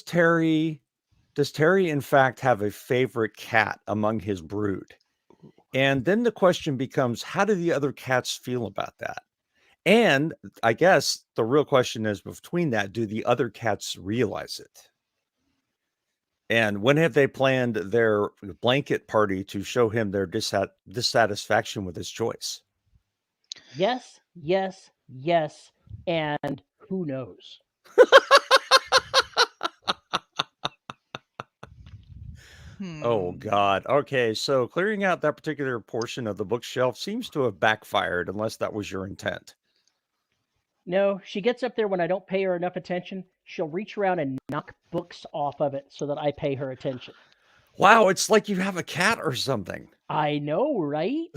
Terry does Terry in fact have a favorite cat among his brood? And then the question becomes, how do the other cats feel about that? And I guess the real question is between that, do the other cats realize it? And when have they planned their blanket party to show him their dissatisfaction with his choice? Yes, yes, yes, and who knows? Oh Hmm. God. Okay, so clearing out that particular portion of the bookshelf seems to have backfired, unless that was your intent. No, she gets up there when I don't pay her enough attention. She'll reach around and knock books off of it so that I pay her attention. Wow, it's like you have a cat or something. I know, right?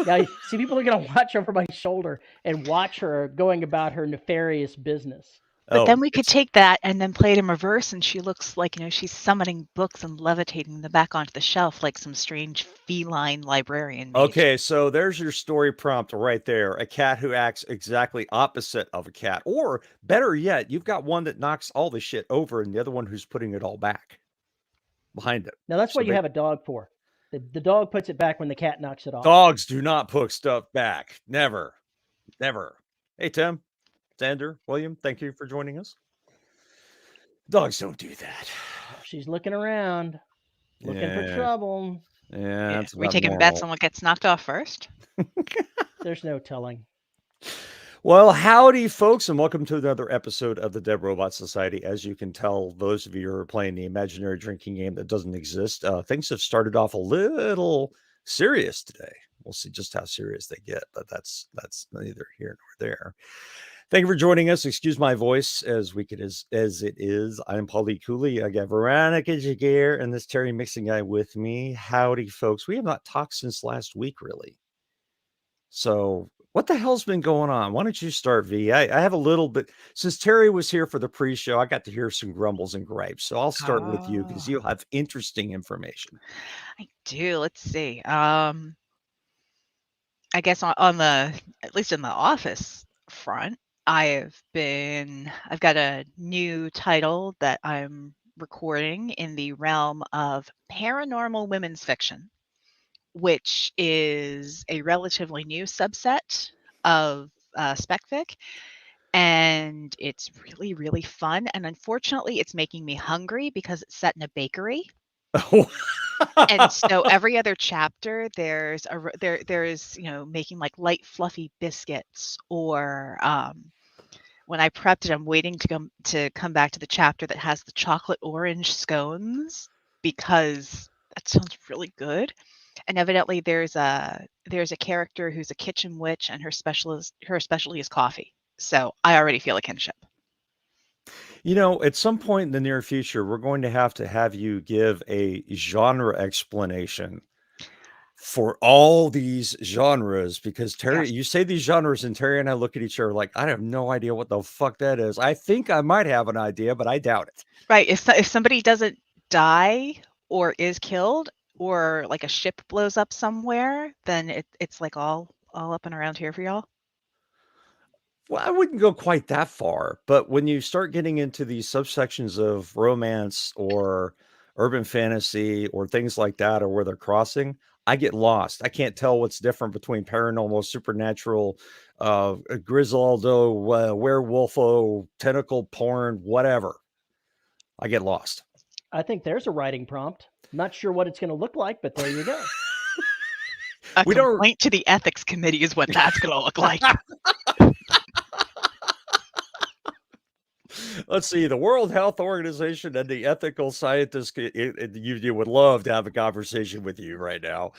Now, see, people are going to watch over my shoulder and watch her going about her nefarious business. But then Oh, we could it's take that and then play it in reverse, and she looks like, she's summoning books and levitating them back onto the shelf like some strange feline librarian mage. okay. So there's your story prompt right there. A cat who acts exactly opposite of a cat, or better yet, you've got one that knocks all the shit over, and the other one who's putting it all back behind it. Now, that's So what you they have a dog for. The dog puts it back when the cat knocks it off. dogs do not put stuff back. Never, never. Hey Tim, Xander, William, thank you for joining us. Dogs don't do that. She's looking around, looking for Yeah, trouble. yeah, Yeah. that's We about taking bets normal. on what gets knocked off first? There's no telling. Well, howdy, folks, and welcome to another episode of the Dead Robot Society. As you can tell, those of you who are playing the imaginary drinking game that doesn't exist, things have started off a little serious today. We'll see just how serious they get, but that's neither here nor there. Thank you for joining us. Excuse my voice, as weak as it is. I'm Paulie Cooley. I got Veronica Jaguar and this Terry Mixing guy with me. Howdy, folks. We have not talked since last week, really. So, what the hell's been going on? Why don't you start, V? I have a little bit, since Terry was here for the pre-show, I got to hear some grumbles and gripes. So I'll start with you because you'll have interesting information. I do. Let's see. I guess on the, at least in the office front, I've got a new title that I'm recording in the realm of paranormal women's fiction, which is a relatively new subset of spec fic, and it's really, really fun. And unfortunately, it's making me hungry because it's set in a bakery. And so every other chapter there's making like light fluffy biscuits, or when I prepped it, I'm waiting to come back to the chapter that has the chocolate orange scones, because that sounds really good. And evidently there's a character who's a kitchen witch, and her specialty is coffee. So I already feel a kinship. At some point in the near future, we're going to have you give a genre explanation for all these genres, because Terry, Yes. you say these genres, and Terry and I look at each other like, I have no idea what the fuck that is. I think I might have an idea, but I doubt it. Right. If somebody doesn't die or is killed, or like a ship blows up somewhere, then it's like all up and around here for y'all. Well, I wouldn't go quite that far, but when you start getting into these subsections of romance or urban fantasy or things like that, or where they're crossing, I get lost. I can't tell what's different between paranormal, supernatural, Griswoldo, werewolfo, tentacle porn, whatever. I get lost. I think there's a writing prompt. Not sure what it's going to look like, but there you go. A We don't. complaint to the ethics committee is what that's going to look like. Let's see, the World Health Organization and the ethical scientists, you would love to have a conversation with you right now.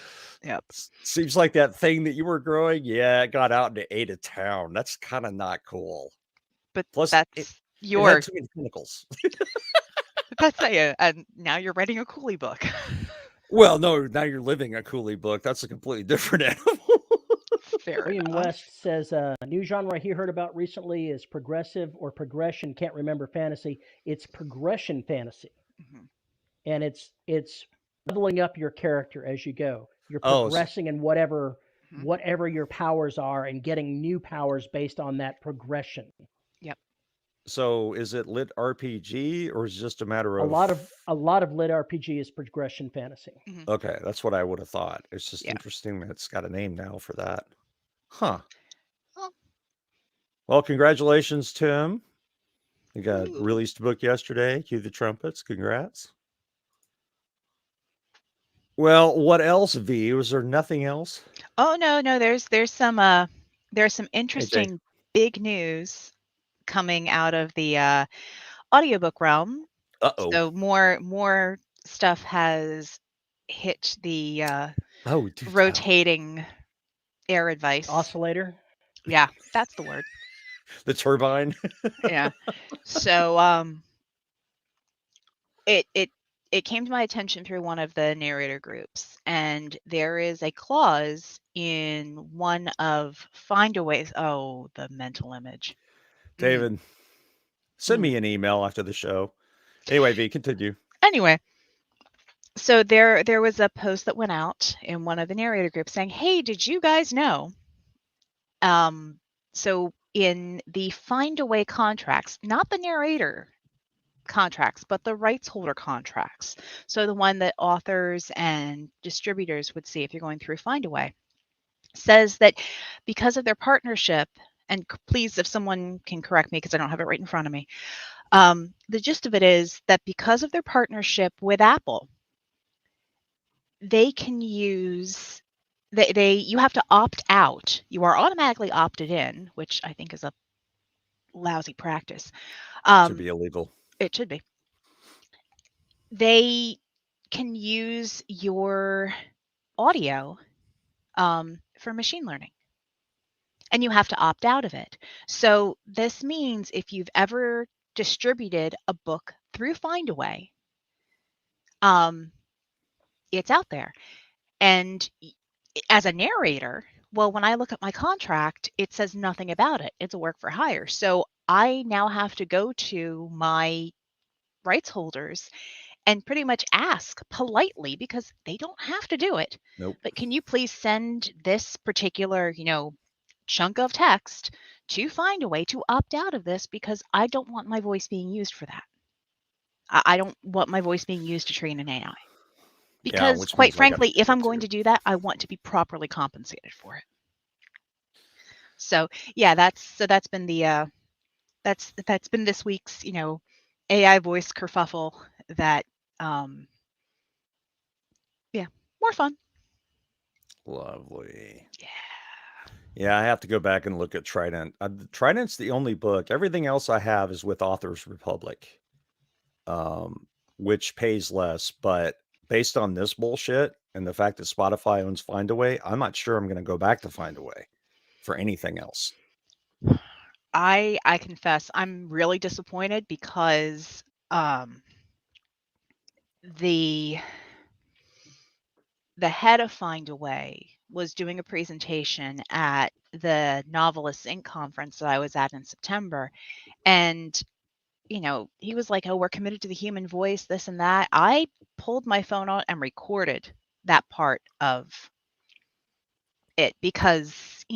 Yep. Seems like that thing that you were growing, yeah, it got out and it ate a town. That's kind of not cool. But Plus, that's it your had too many tentacles. that's and now you're writing a Cooley book. Well, no, now you're living a Cooley book. That's a completely different animal. Fair William enough. West says new genre he heard about recently is progressive or progression. Can't remember fantasy. It's progression fantasy, and it's leveling up your character as you go. You're progressing in whatever your powers are, and getting new powers based on that progression. Yep. So is it lit RPG or is it just a matter A of lot of lit RPG is progression fantasy. Mhm. okay, that's what I would have thought. It's just Yeah. interesting that it's got a name now for that. Huh. Well, Well, congratulations, Tim. You got ooh. released a book yesterday. Cue the trumpets. Congrats. Well, what else, V? Was there nothing else? Oh no, there's some Hey, Jay. interesting big news coming out of the audiobook realm. Uh-oh. So more stuff has hit the Oh, do tell. rotating air advice. Oscillator. Yeah, that's the word. The turbine. Yeah. So it came to my attention through one of the narrator groups, and there is a clause in one of Findaway's. Oh, the mental image. David, send me an email after the show. Anyway, V, continue. Anyway, so there was a post that went out in one of the narrator groups saying, "Hey, did you guys know?" So in the Findaway contracts, not the narrator contracts, but the rights holder contracts. So the one that authors and distributors would see if you're going through Findaway, says that because of their partnership, and please, if someone can correct me because I don't have it right in front of me, the gist of it is that because of their partnership with Apple, they can use you have to opt out. You are automatically opted in, which I think is a lousy practice. Should be illegal. It should be. They can use your audio for machine learning, and you have to opt out of it. So this means if you've ever distributed a book through Findaway, it's out there. And as a narrator, well, when I look at my contract, it says nothing about it. It's a work for hire. So I now have to go to my rights holders and pretty much ask politely, because they don't have to do it. Nope. But can you please send this particular, chunk of text to Findaway to opt out of this, because I don't want my voice being used for that. I don't want my voice being used to train an AI. Because quite frankly, if I'm going to do that, I want to be properly compensated for it. So yeah, that's been the that's been this week's AI voice kerfuffle. That yeah, more fun. Lovely. Yeah. Yeah, I have to go back and look at Trident. Trident's the only book. Everything else I have is with Authors Republic, which pays less. But based on this bullshit and the fact that Spotify owns Findaway, I'm not sure I'm going to go back to Findaway for anything else. I confess I'm really disappointed, because the head of Findaway was doing a presentation at the Novelists Inc. conference that I was at in September, and he was like, "Oh, we're committed to the human voice, this and that." I pulled my phone out and recorded that part of it, because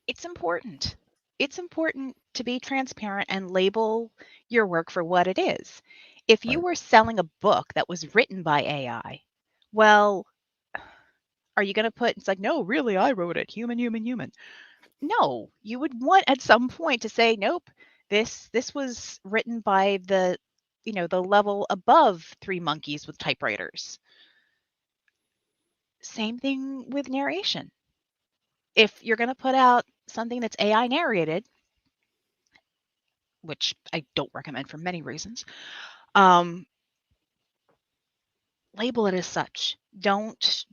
it's important. It's important to be transparent and label your work for what it is. If you were selling a book that was written by AI, well, are you going to put, it's like, "No, really, I wrote it, human, human, human." No, you would want at some point to say, "Nope, this was written by the level above three monkeys with typewriters." Same thing with narration. If you're going to put out something that's AI narrated, which I don't recommend for many reasons, label it as such. Don't.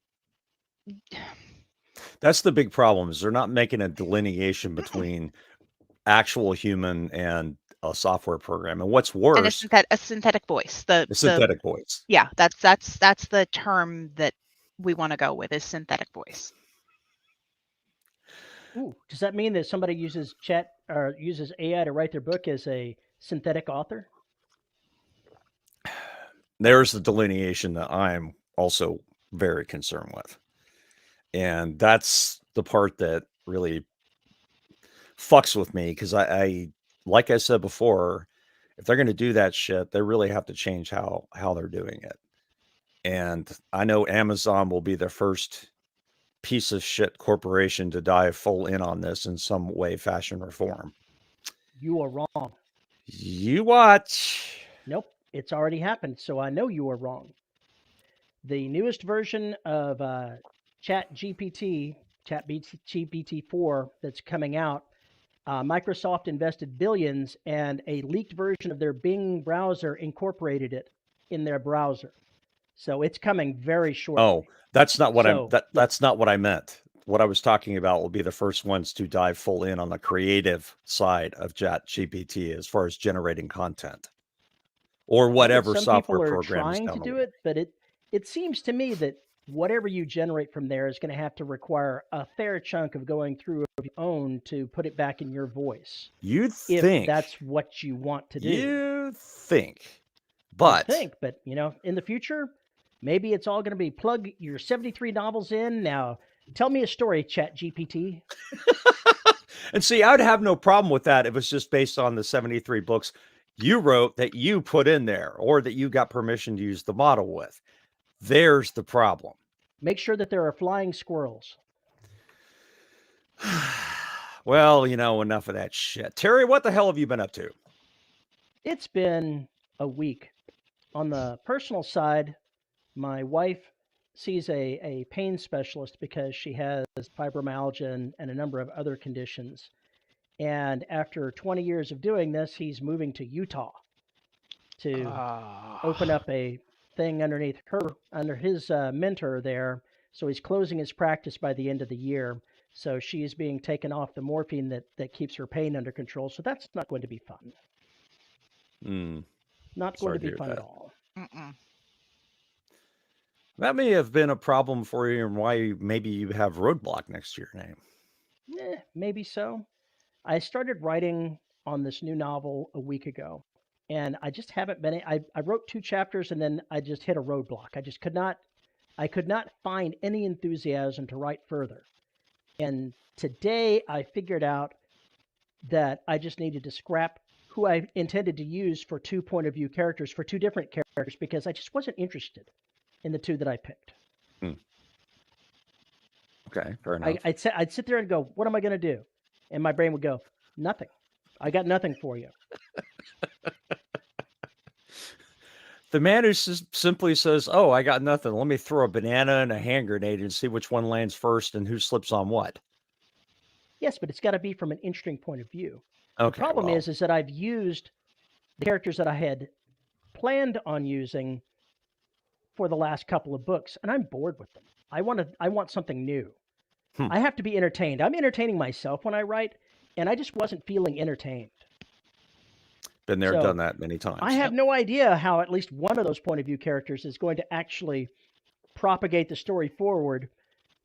That's the big problem, is they're not making a delineation between actual human and a software program. And what's worse, and a synthetic voice. The synthetic voice. Yeah, that's the term that we want to go with, is synthetic voice. Ooh, does that mean that somebody uses chat or uses AI to write their book as a synthetic author? There's the delineation that I'm also very concerned with. And that's the part that really fucks with me, because I like I said before, if they're going to do that shit, they really have to change how they're doing it. And I know Amazon will be the first piece of shit corporation to dive full in on this in some way, fashion, or form. You are wrong. You watch. Nope, it's already happened, so I know you are wrong. The newest version of ChatGPT 4 that's coming out, Microsoft invested billions, and a leaked version of their Bing browser incorporated it in their browser. So it's coming very shortly. Oh, that's not what that's not what I meant. What I was talking about will be the first ones to dive full in on the creative side of ChatGPT as far as generating content or whatever software program is down the way. Some people are trying to do it, but it seems to me that whatever you generate from there is going to have to require a fair chunk of going through of your own to put it back in your voice. You think if that's what you want to do. You think. But you know, in the future, maybe it's all going to be plug your 73 novels in. Now, tell me a story, ChatGPT. And see, I would have no problem with that if it's just based on the 73 books you wrote that you put in there or that you got permission to use the model with. There's the problem. Make sure that there are flying squirrels. Well, you know, enough of that shit. Terry, what the hell have you been up to? It's been a week. On the personal side, my wife sees a pain specialist because she has fibromyalgia and a number of other conditions. And after 20 years of doing this, he's moving to Utah to open up a thing under his mentor there. So he's closing his practice by the end of the year. So she's being taken off the morphine that keeps her pain under control. So that's not going to be fun. Not going to be fun at all. That may have been a problem for you and why maybe you have roadblock next to your name. Maybe so. I started writing on this new novel a week ago, and I just haven't been. I wrote 2 chapters and then I just hit a roadblock. I could not find any enthusiasm to write further. And today I figured out that I just needed to scrap who I intended to use for 2 point of view characters, for 2 different characters, because I just wasn't interested in the 2 that I picked. Okay, fair enough. I'd sit there and go, what am I going to do? And my brain would go, nothing. I got nothing for you. The man who simply says, oh, I got nothing. Let me throw a banana and a hand grenade and see which one lands first and who slips on what. Yes, but it's got to be from an interesting point of view. Okay, the problem is that I've used the characters that I had planned on using for the last couple of books, and I'm bored with them. I want something new. I have to be entertained. I'm entertaining myself when I write, and I just wasn't feeling entertained. Been there, done that many times. I have no idea how at least one of those point of view characters is going to actually propagate the story forward,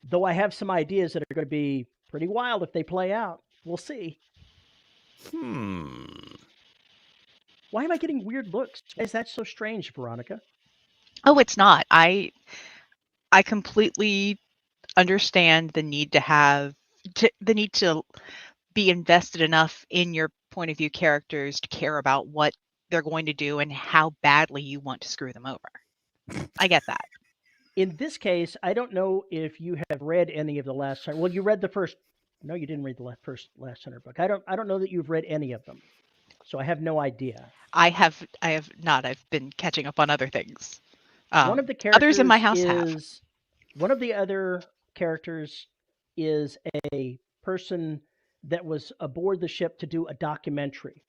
though I have some ideas that are going to be pretty wild if they play out. We'll see. Why am I getting weird looks? Why is that so strange, Veronica? Oh, it's not. I completely understand the need to be invested enough in your point of view characters to care about what they're going to do and how badly you want to screw them over. I get that. In this case, I don't know if you have read any of the Last Hunter. Well, you read the first. No, you didn't read the first Last Hunter book. I don't know that you've read any of them, so I have no idea. I have not. I've been catching up on other things. One of the characters others in my house have. One of the other characters is a person that was aboard the ship to do a documentary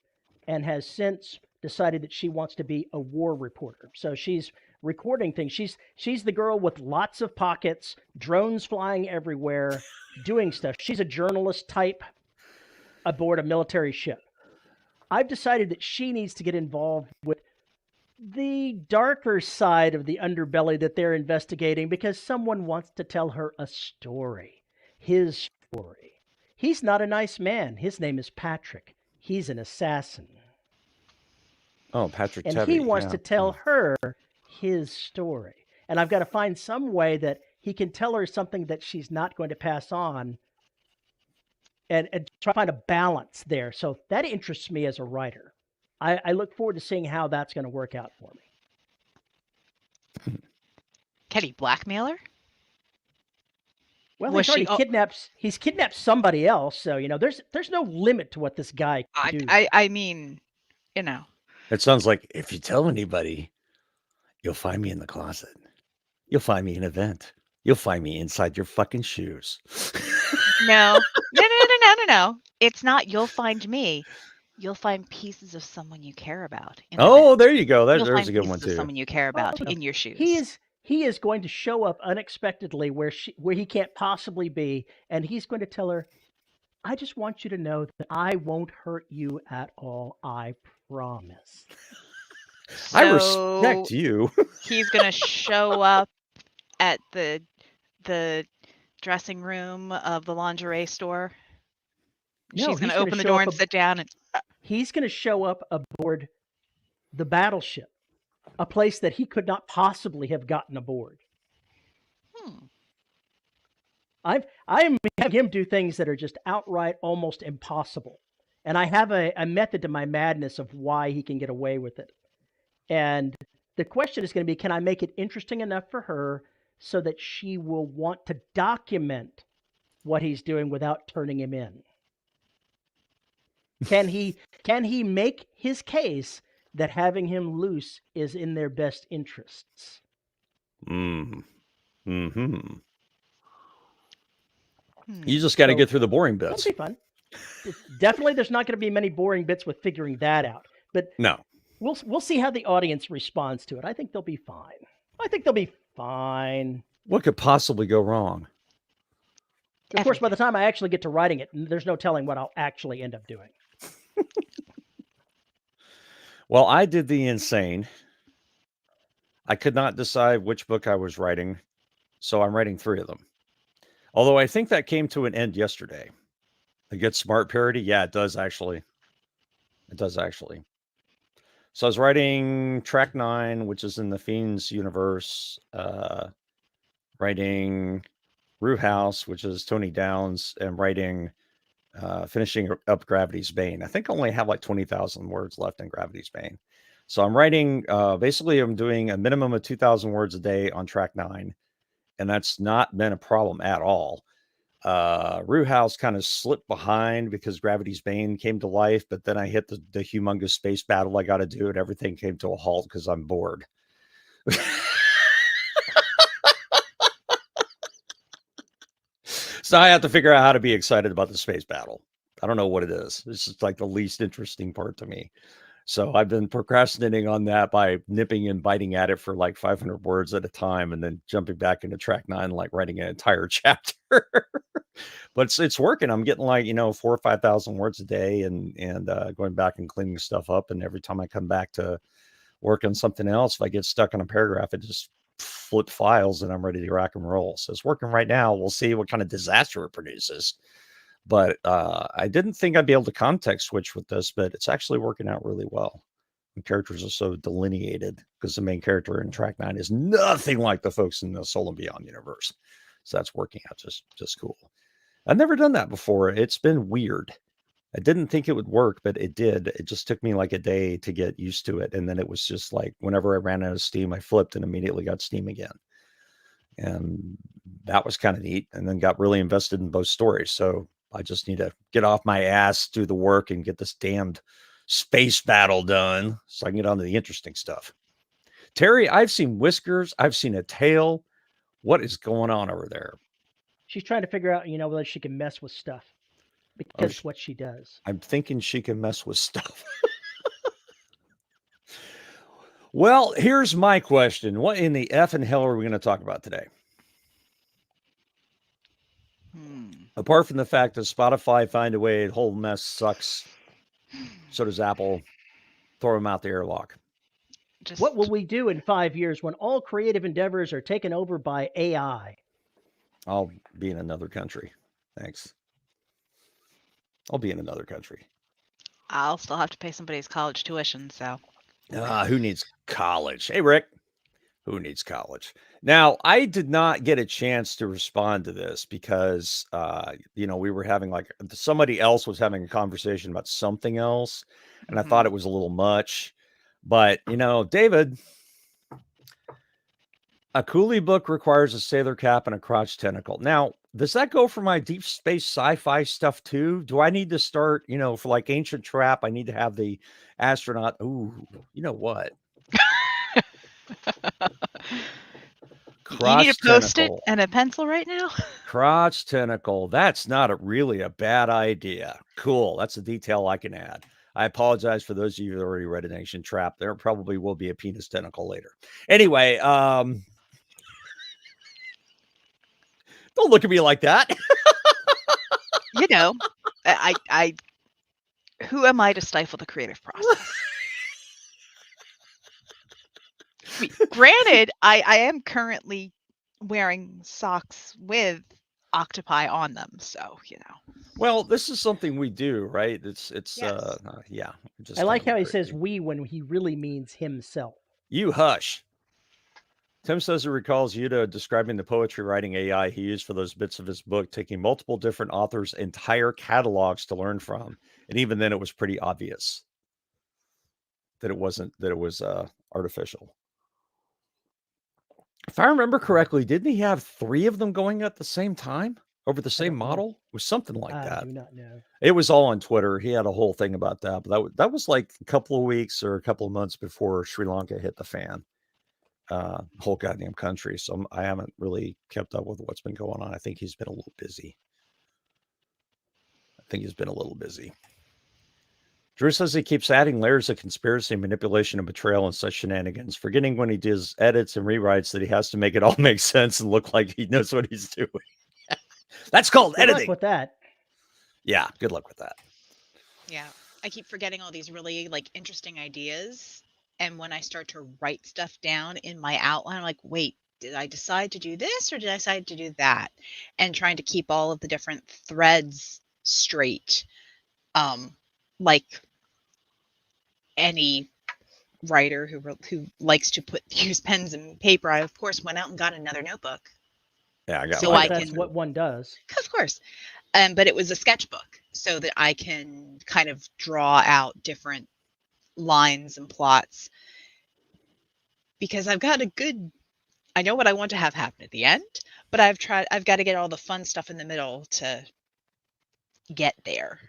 and has since decided that she wants to be a war reporter. So she's recording things. She's the girl with lots of pockets, drones flying everywhere, doing stuff. She's a journalist type aboard a military ship. I've decided that she needs to get involved with the darker side of the underbelly that they're investigating because someone wants to tell her a story. His story. He's not a nice man. His name is Patrick. He's an assassin. Oh, Patrick And Tevye, he wants to tell her his story. And I've got to find some way that he can tell her something that she's not going to pass on and try to find a balance there. So that interests me as a writer. I look forward to seeing how that's going to work out for me. Can he blackmail her? Well, Was he's already she- kidnapped. He's kidnapped somebody else, so there's no limit to what this guy can do. I mean, It sounds like if you tell anybody, you'll find me in the closet. You'll find me in an event. You'll find me inside your fucking shoes. No. It's not you'll find me. You'll find pieces of someone you care about. Oh, there you go. You'll There's find a good pieces one of too. someone you care about in your shoes. He is going to show up unexpectedly where he can't possibly be, and he's going to tell her, "I just want you to know that I won't hurt you at all. I promise." I respect you. He's gonna show up at the dressing room of the lingerie store. No, She's gonna open the door and sit down, and he's going to show up aboard the battleship, a place that he could not possibly have gotten aboard. I'm having him do things that are just outright almost impossible, and I have a method to my madness of why he can get away with it. And the question is going to be, can I make it interesting enough for her so that she will want to document what he's doing without turning him in? Can he make his case that having him loose is in their best interests? You just got to get through the boring bits. That'll be fun. Definitely, there's not going to be many boring bits with figuring that out. But no, we'll see how the audience responds to it. I think they'll be fine. What could possibly go wrong? Of course, by the time I actually get to writing it, there's no telling what I'll actually end up doing. Well, I did the insane. I could not decide which book I was writing, so I'm writing 3 of them. Although I think that came to an end yesterday. The Get Smart parody, yeah, it does actually. So I was writing Track 9, which is in the Fiends universe, writing Rue House, which is Tony Downs, and writing finishing up Gravity's Bane. I think I only have like 20,000 words left in Gravity's Bane. So I'm writing, basically I'm doing a minimum of 2,000 words a day on Track 9. And that's not been a problem at all. Rue House kind of slipped behind because Gravity's Bane came to life, but then I hit the humongous space battle I got to do, and everything came to a halt because I'm bored. So I have to figure out how to be excited about the space battle. I don't know what it is. It's just like the least interesting part to me. So I've been procrastinating on that by nipping and biting at it for like 500 words at a time, and then jumping back into Track 9, like writing an entire chapter. But it's working. I'm getting like 4,000 or 5,000 words a day, and going back and cleaning stuff up. And every time I come back to work on something else, if I get stuck on a paragraph, it just flip files and I'm ready to rock and roll. So it's working right now. We'll see what kind of disaster it produces. But I didn't think I'd be able to context switch with this, but it's actually working out really well. The characters are so delineated because the main character in Track 9 is nothing like the folks in the Soul and Beyond universe. So that's working out just cool. I've never done that before. It's been weird. I didn't think it would work, but it did. It just took me like a day to get used to it. And then it was just like whenever I ran out of steam, I flipped and immediately got steam again. And that was kind of neat. And then got really invested in both stories. So I just need to get off my ass, do the work, and get this damned space battle done so I can get on to the interesting stuff. Terry, I've seen whiskers. I've seen a tail. What is going on over there? She's trying to figure out, whether she can mess with stuff. Because it's what she does. I'm thinking she can mess with stuff. Well, here's my question. What in the F and hell are we going to talk about today? Apart from the fact that Spotify find a way, the whole mess sucks. So does Apple. Throw them out the airlock. What will we do in 5 years when all creative endeavors are taken over by AI? I'll be in another country. Thanks. I'll be in another country. I'll still have to pay somebody's college tuition, so. Who needs college? Hey, Rick. Who needs college? Now, I did not get a chance to respond to this because, we were having somebody else was having a conversation about something else, and I thought it was a little much. But, David, a coolie book requires a sailor cap and a crotch tentacle. Now, does that go for my deep space sci-fi stuff too? Do I need to start, for like Ancient Trap, I need to have the astronaut? Ooh, you know what? You need a Crotch Post-it tentacle. and a pencil right now? Crotch tentacle. That's not really a bad idea. Cool. That's a detail I can add. I apologize for those of you that already read an Ancient Trap. There probably will be a penis tentacle later. Anyway, don't look at me like that. I who am I to stifle the creative process? Granted, I am currently wearing socks with octopi on them, so Well, this is something we do, right? It's Yes. yeah. I like how he says we when he really means himself. You hush. Tim says he recalls Yuta describing the poetry writing AI he used for those bits of his book, taking multiple different authors' entire catalogs to learn from. And even then it was pretty obvious that it was artificial. If I remember correctly, didn't he have 3 of them going at the same time over the same model? It was something like that. I do not know. It was all on Twitter. He had a whole thing about that, but that was like a couple of weeks or a couple of months before Sri Lanka hit the fan. Whole goddamn country. So I haven't really kept up with what's been going on. I think he's been a little busy. Drew says he keeps adding layers of conspiracy, manipulation, and betrayal and such shenanigans, forgetting when he does edits and rewrites that he has to make it all make sense and look like he knows what he's doing. That's called editing. Good luck with that. Yeah, good luck with that. Yeah, I keep forgetting all these really interesting ideas, and when I start to write stuff down in my outline, I'm like, wait, did I decide to do this or did I decide to do that? And trying to keep all of the different threads straight. Like any writer who likes to use pens and paper, I of course went out and got another notebook. Yeah, I got. So that's what one does. Of course, but it was a sketchbook, so that I can kind of draw out different lines and plots. Because I've got I know what I want to have happen at the end, but I've got to get all the fun stuff in the middle to get there.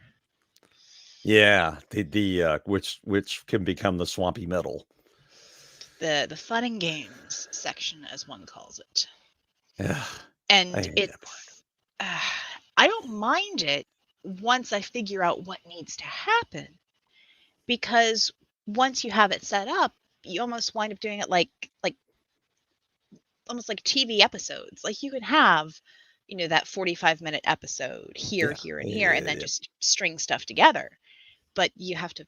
Yeah, the which can become the swampy middle. The fun and games section, as one calls it. Yeah, and I don't mind it once I figure out what needs to happen, because once you have it set up, you almost wind up doing it like almost like TV episodes. Like you can have, that 45-minute episode here, and here, and then just string stuff together. But you have to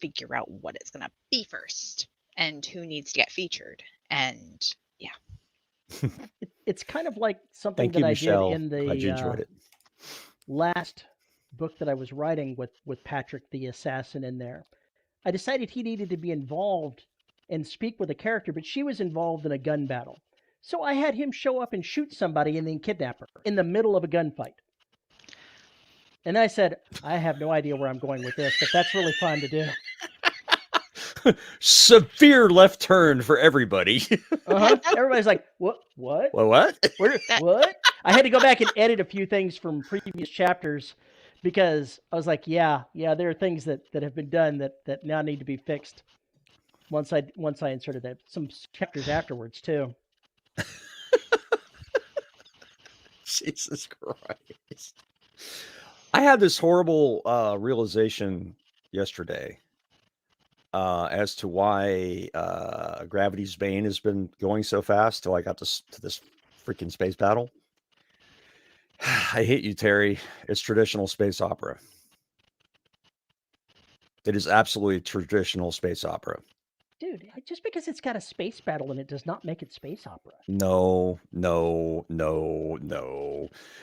figure out what it's going to be first and who needs to get featured. And yeah. It's kind of like something that I did in the last book that I was writing with Patrick the Assassin in there. I decided he needed to be involved and speak with a character, but she was involved in a gun battle. So I had him show up and shoot somebody and then kidnap her in the middle of a gunfight. And I said, I have no idea where I'm going with this, but that's really fun to do. Severe left turn for everybody. Everybody's like, what? What? What? I had to go back and edit a few things from previous chapters because I was like, yeah, there are things that have been done that now need to be fixed. Once I inserted that, some chapters afterwards too. Jesus Christ. I had this horrible realization yesterday as to why Gravity's Bane has been going so fast till I got to this freaking space battle. I hate you, Terry. It's traditional space opera. It is absolutely traditional space opera. Dude, just because it's got a space battle in it does not make it space opera. No.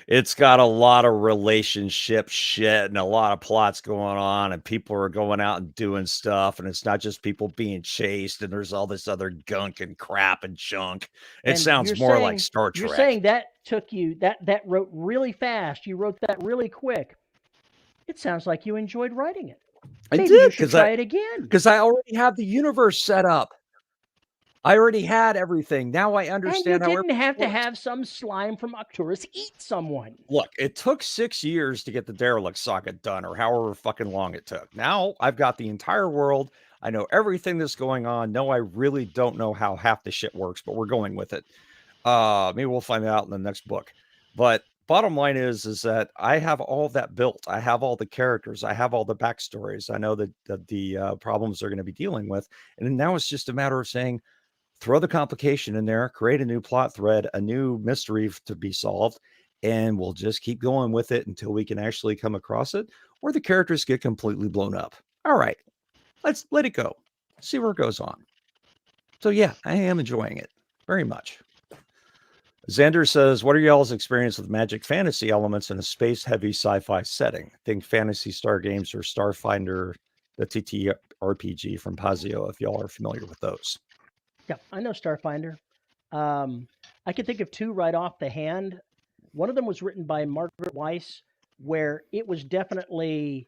It's got a lot of relationship shit and a lot of plots going on, and people are going out and doing stuff, and it's not just people being chased, and there's all this other gunk and crap and junk. It And sounds you're more like saying- Star You're Trek. saying that took you, that wrote really fast. You wrote that really quick. It sounds like you enjoyed writing it. I Maybe did, you should try it again. because I already have the universe set up. I already had everything. Now I And you understand how didn't have to works. have some slime from Arcturus eat someone. Look, it took 6 years to get the derelict socket done, or however fucking long it took. Now I've got the entire world. I know everything that's going on. No, I really don't know how half the shit works, but we're going with it. Maybe we'll find out in the next book. But bottom line is that I have all of that built. I have all the characters. I have all the backstories. I know that the problems they're going to be dealing with. And now it's just a matter of saying, throw the complication in there, create a new plot thread, a new mystery to be solved, and we'll just keep going with it until we can actually come across it, or the characters get completely blown up. All right, let's let it go. See where it goes on. So yeah, I am enjoying it very much. Xander says, what are y'all's experience with magic fantasy elements in a space-heavy sci-fi setting? Think Fantasy Star Games or Starfinder, the TTRPG from Pazio, if y'all are familiar with those. Yeah, I know Starfinder. I can think of two right off the hand. One of them was written by Margaret Weiss, where it was definitely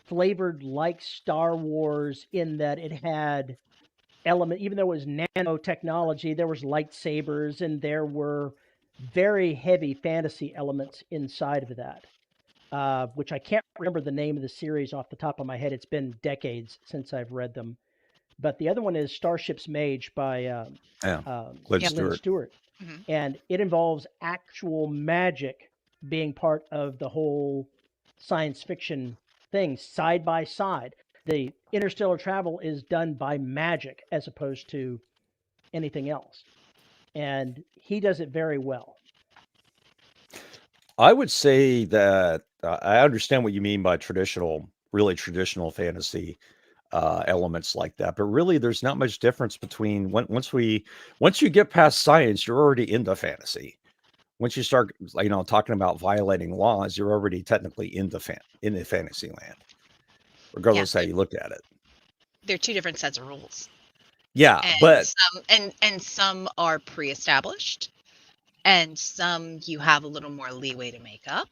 flavored like Star Wars in that it had element, even though it was nanotechnology, there was lightsabers and there were very heavy fantasy elements inside of that, which I can't remember the name of the series off the top of my head. It's been decades since I've read them. But the other one is Starship's Mage by Lynn Stewart. Mm-hmm. And it involves actual magic being part of the whole science fiction thing, side by side. The interstellar travel is done by magic as opposed to anything else. And he does it very well. I would say that I understand what you mean by really traditional fantasy elements like that, but really there's not much difference between once you get past science, you're already into fantasy. Once you start, talking about violating laws, you're already technically into fantasy land, regardless how you look at it. They're two different sets of rules. Yeah, and some are pre-established, and some you have a little more leeway to make up,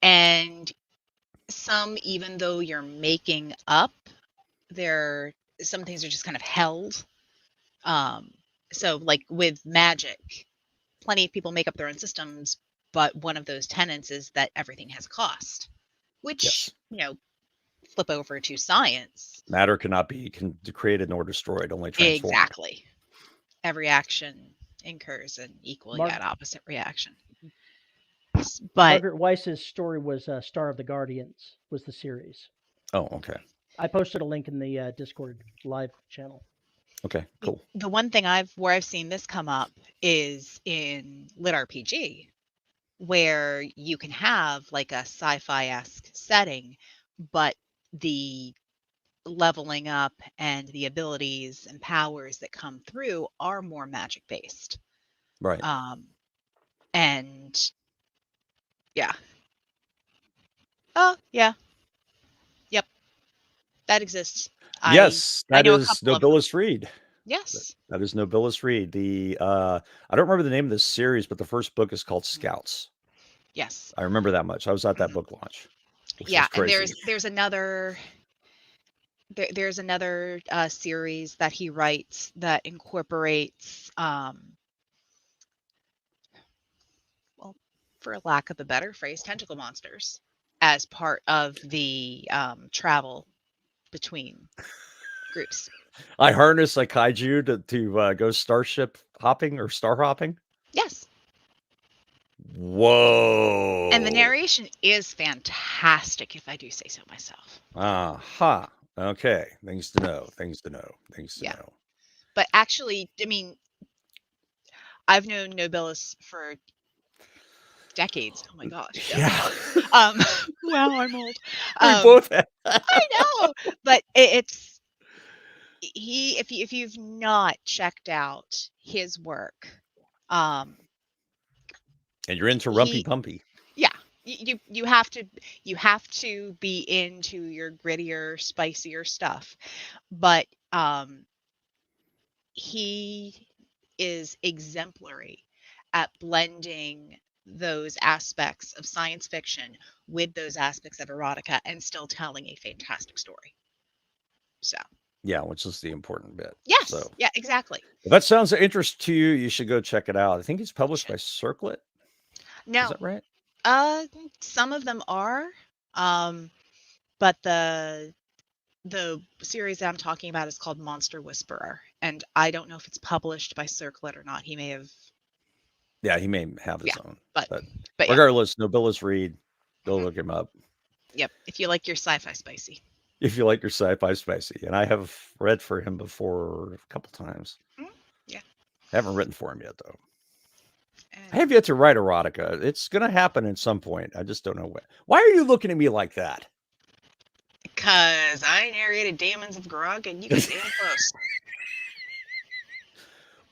and some, even though you're making up, some things are just kind of held. So like with magic, plenty of people make up their own systems, but one of those tenets is that everything has a cost, which, flip over to science. Matter cannot be created nor destroyed, only transformed. Exactly. Every action incurs an equal yet opposite reaction. But Margaret Weiss's story was Star of the Guardians, was the series. Oh, okay. I posted a link in the Discord live channel. Okay, cool. The one thing where I've seen this come up is in Lit RPG, where you can have like a sci-fi-esque setting, but the leveling up and the abilities and powers that come through are more magic based. Right. And yeah. Oh, yeah. Yep. That exists. Yes, that is Nobilis Reed. Yes. That is Nobilis Reed. The I don't remember the name of this series, but the first book is called Scouts. Yes. I remember that much. I was at that book launch. Yeah, and there's another series that he writes that incorporates well, for lack of a better phrase, tentacle monsters as part of the travel between groups. I harness a kaiju to go starship hopping or star hopping? Yes. Whoa. And the narration is fantastic, if I do say so myself. Aha. Okay. Things to know. Know. But actually, I mean, I've known Nobilis for decades. Oh my gosh. Yeah. Wow, I'm old. We both have. I know, but it's if you've not checked out his work, And you're into Rumpy Pumpy. Yeah, you have to be into your grittier, spicier stuff, but he is exemplary at blending those aspects of science fiction with those aspects of erotica and still telling a fantastic story. So yeah, which is the important bit. Yes, so yeah, exactly. If that sounds of interest to you, you should go check it out. I think it's published by Circlet. No, is that right? Some of them are, but the series that I'm talking about is called Monster Whisperer, and I don't know if it's published by Circlet or not. He may have. Yeah, he may have his own. But regardless, Nobilis Reed, go look him up. Yep, if you like your sci-fi spicy. If you like your sci-fi spicy, and I have read for him before a couple times. Yeah, I haven't written for him yet though. I have yet to write erotica. It's going to happen at some point. I just don't know when. Why are you looking at me like that? Because I narrated Demons of Grog, and you get damn close.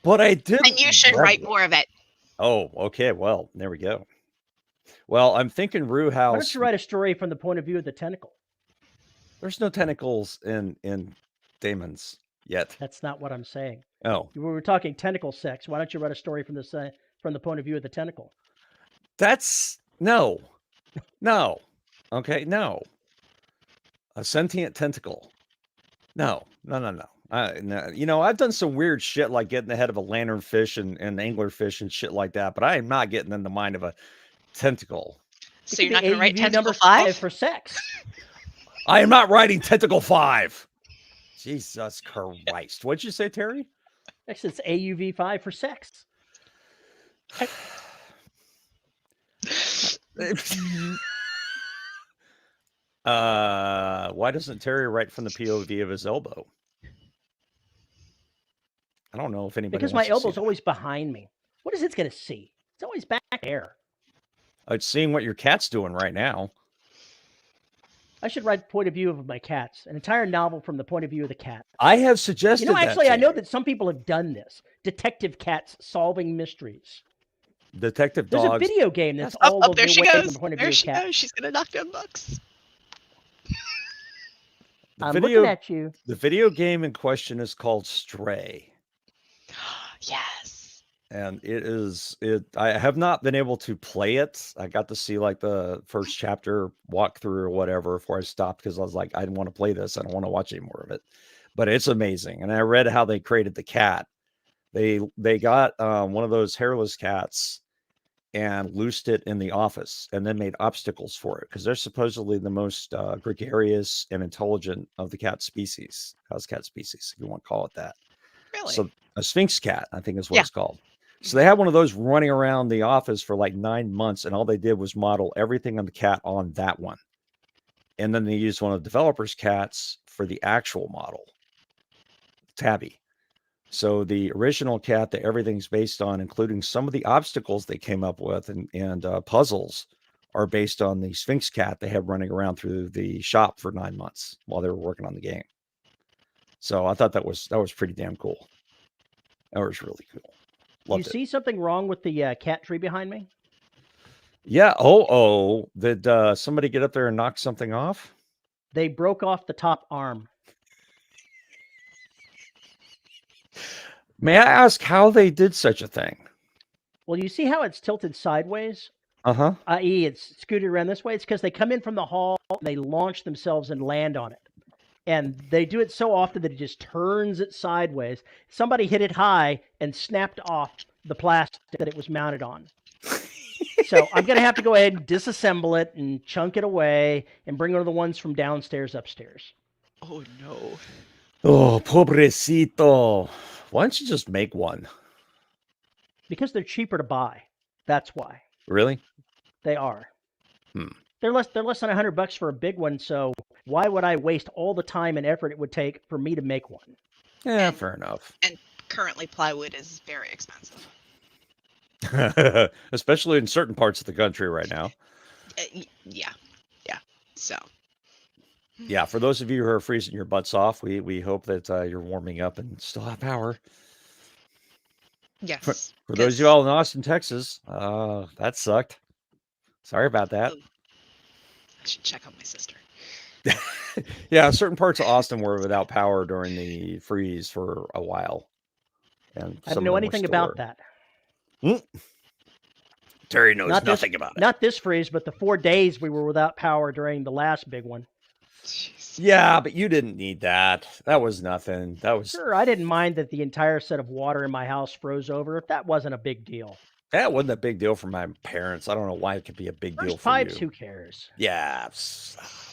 But I did. And you should write more of it. Oh, okay. Well, there we go. Well, I'm thinking Rue House. Why don't you write a story from the point of view of the tentacle? There's no tentacles in Damon's yet. That's not what I'm saying. Oh. We were talking tentacle sex. Why don't you write a story from the point of view of the tentacle? That's no. Okay, no. A sentient tentacle. No. I've done some weird shit like getting the head of a lanternfish and anglerfish and shit like that, but I am not getting in the mind of a tentacle. So you're not going to write Tentacle 5 for sex? I am not writing Tentacle 5. Jesus Christ. What'd you say, Terry? Actually, it's AUV 5 for sex. Why doesn't Terry write from the POV of his elbow? I don't know if anybody. Because my elbow's always behind me. What is it going to see? It's always back there. It's seeing what your cat's doing right now. I should write the point of view of my cats. An entire novel from the point of view of the cat. I have suggested actually, I know that some people have done this. Detective cats solving mysteries. Detective dogs. There's a video game that's all over there she goes. From the point of there view she of cat. goes. She's going to knock down books. I'm looking at you. The video game in question is called Stray. Yes. And I have not been able to play it. I got to see like the first chapter walkthrough or whatever before I stopped because I was like, I didn't want to play this. I don't want to watch any more of it. But it's amazing. And I read how they created the cat. They got one of those hairless cats and loosed it in the office and then made obstacles for it because they're supposedly the most gregarious and intelligent of the cat species. House cat species, if you want to call it that. Really? So a Sphinx cat, I think is what it's called. So they had one of those running around the office for like 9 months, and all they did was model everything on the cat on that one. And then they used one of the developers' cats for the actual model, Tabby. So the original cat that everything's based on, including some of the obstacles they came up with and puzzles, are based on the Sphinx cat they had running around through the shop for 9 months while they were working on the game. So I thought that was pretty damn cool. That was really cool. Loved you see something wrong with the cat tree behind me? Yeah. Did somebody get up there and knock something off? They broke off the top arm. May I ask how they did such a thing? Well, you see how it's tilted sideways? Uh-huh. I.e., it's scooted around this way. It's because they come in from the hall, and they launch themselves and land on it. And they do it so often that it just turns it sideways. Somebody hit it high and snapped off the plastic that it was mounted on. So I'm going to have to go ahead and disassemble it and chunk it away and bring one of the ones from downstairs upstairs. Oh, no. Oh, pobrecito. Why don't you just make one? Because they're cheaper to buy. That's why. Really? They are. They're less than $100 for a big one, so why would I waste all the time and effort it would take for me to make one? Yeah, fair enough. And currently plywood is very expensive. Especially in certain parts of the country right now. Yeah. So. Yeah, for those of you who are freezing your butts off, we hope that you're warming up and still have power. Yes. For those of you all in Austin, Texas, that sucked. Sorry about that. I should check on my sister. Yeah, certain parts of Austin were without power during the freeze for a while. And I don't some know of them were anything about stored. that. Terry knows Not nothing about it. Not this freeze, but the 4 days we were without power during the last big one. Jeez. Yeah, but you didn't need that. That was nothing. That was Sure, I didn't mind that the entire set of water in my house froze over. That wasn't a big deal. that wasn't a big deal for my parents. I don't know why it could be a big deal Burst for pipes, you. who cares? Yeah,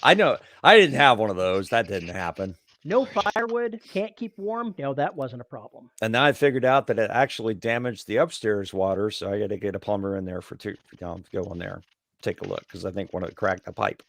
I know. I didn't have one of those. That didn't happen. No firewood, can't keep warm. No, that wasn't a problem. And now I figured out that it actually damaged the upstairs water, so I got to get a plumber in there to go in there, take a look, because I think one of it cracked the pipe.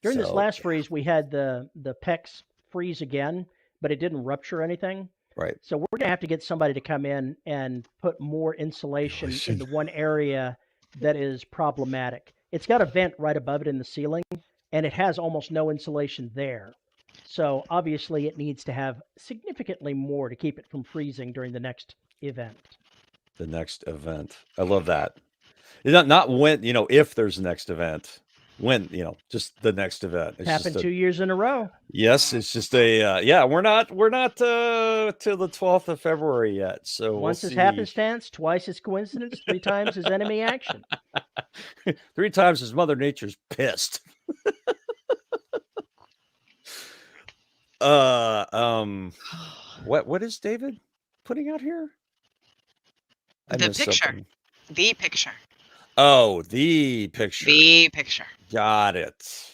During this last freeze, we had the PEX freeze again, but it didn't rupture anything. Right. So we're going to have to get somebody to come in and put more insulation in the one area that is problematic. It's got a vent right above it in the ceiling, and it has almost no insulation there. So obviously it needs to have significantly more to keep it from freezing during the next event. The next event. I love that. Not when, if there's a next event. When, just the next event. It's happened 2 years in a row. Yes, it's just we're not till the 12th of February yet. So once is happenstance, twice is coincidence, 3 times is enemy action. 3 times is Mother Nature's pissed. What is David putting out here? The picture. The picture. Oh, the picture. The picture. Got it.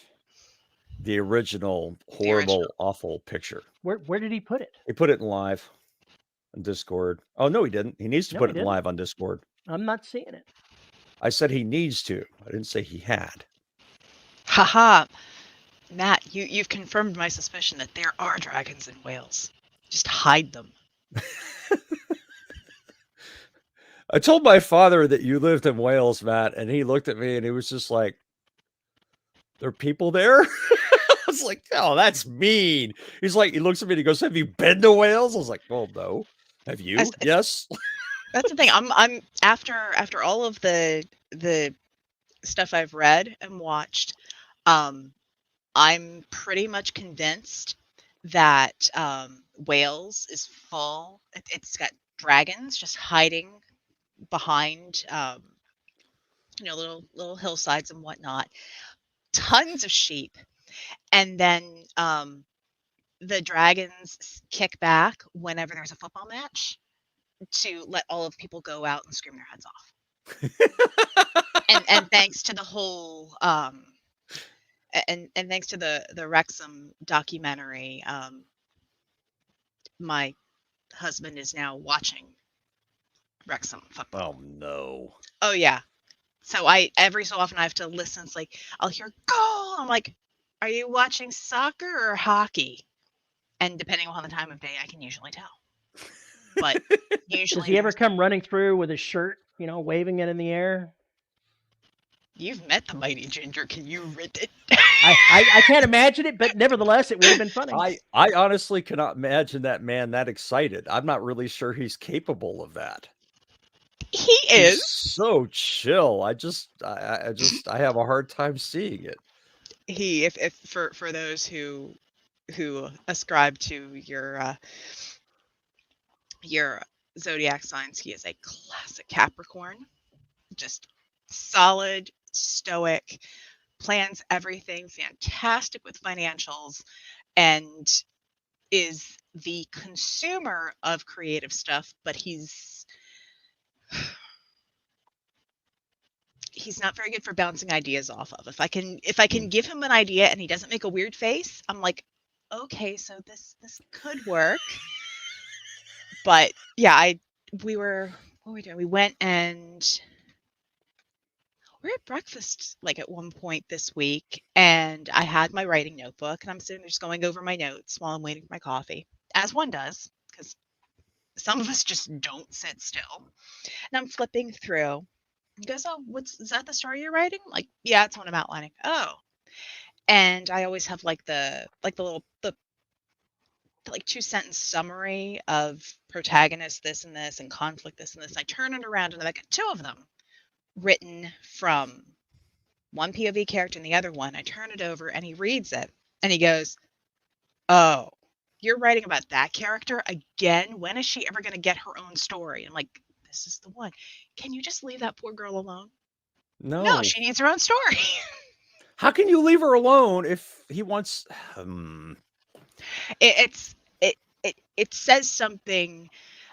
The original, horrible, awful picture. Where did he put it? He put it in live on Discord. Oh, no, he didn't. He needs to put it in live on Discord. I'm not seeing it. I said he needs to. I didn't say he had. Haha. Matt, you've confirmed my suspicion that there are dragons in Wales. Just hide them. I told my father that you lived in Wales, Matt, and he looked at me and he was just like, there are people there? I was like, oh, that's mean. He's like, he looks at me and he goes, have you been to Wales? I was like, well, no. Have you? Yes. That's the thing. I'm after all of the stuff I've read and watched, I'm pretty much convinced that Wales is full. It's got dragons just hiding behind little hillsides and whatnot, tons of sheep, and then the dragons kick back whenever there's a football match to let all of the people go out and scream their heads off. and thanks to the whole and thanks to the Wrexham documentary, my husband is now watching Wrexham football. Oh no. Oh yeah. So every so often I have to listen. It's like I'll hear goal. I'm like, are you watching soccer or hockey? And depending on the time of day, I can usually tell. But usually, does he ever come running through with his shirt, waving it in the air? You've met the mighty Ginger. Can you read it? I can't imagine it, but nevertheless, it would have been funny. I honestly cannot imagine that man that excited. I'm not really sure he's capable of that. He's so chill. I have a hard time seeing it. If for those who ascribe to your zodiac signs, he is a classic Capricorn. Just solid, stoic, plans everything, fantastic with financials, and is the consumer of creative stuff, but he's not very good for bouncing ideas off of. If I can give him an idea and he doesn't make a weird face, I'm like, okay, so this could work. But yeah, what were we doing? We went and we're at breakfast like at one point this week, and I had my writing notebook and I'm sitting there just going over my notes while I'm waiting for my coffee, as one does, because some of us just don't sit still. And I'm flipping through. He goes, oh, is that the story you're writing? I'm like, yeah, it's what I'm outlining. Oh. And I always have like the little like 2-sentence summary of protagonist this and this and conflict this and this. And I turn it around and I got 2 of them written from one POV character and the other one. I turn it over and he reads it and he goes, "Oh, you're writing about that character again? When is she ever going to get her own story?" I'm like, "This is the one. Can you just leave that poor girl alone?" No, she needs her own story. How can you leave her alone if he wants? It says something.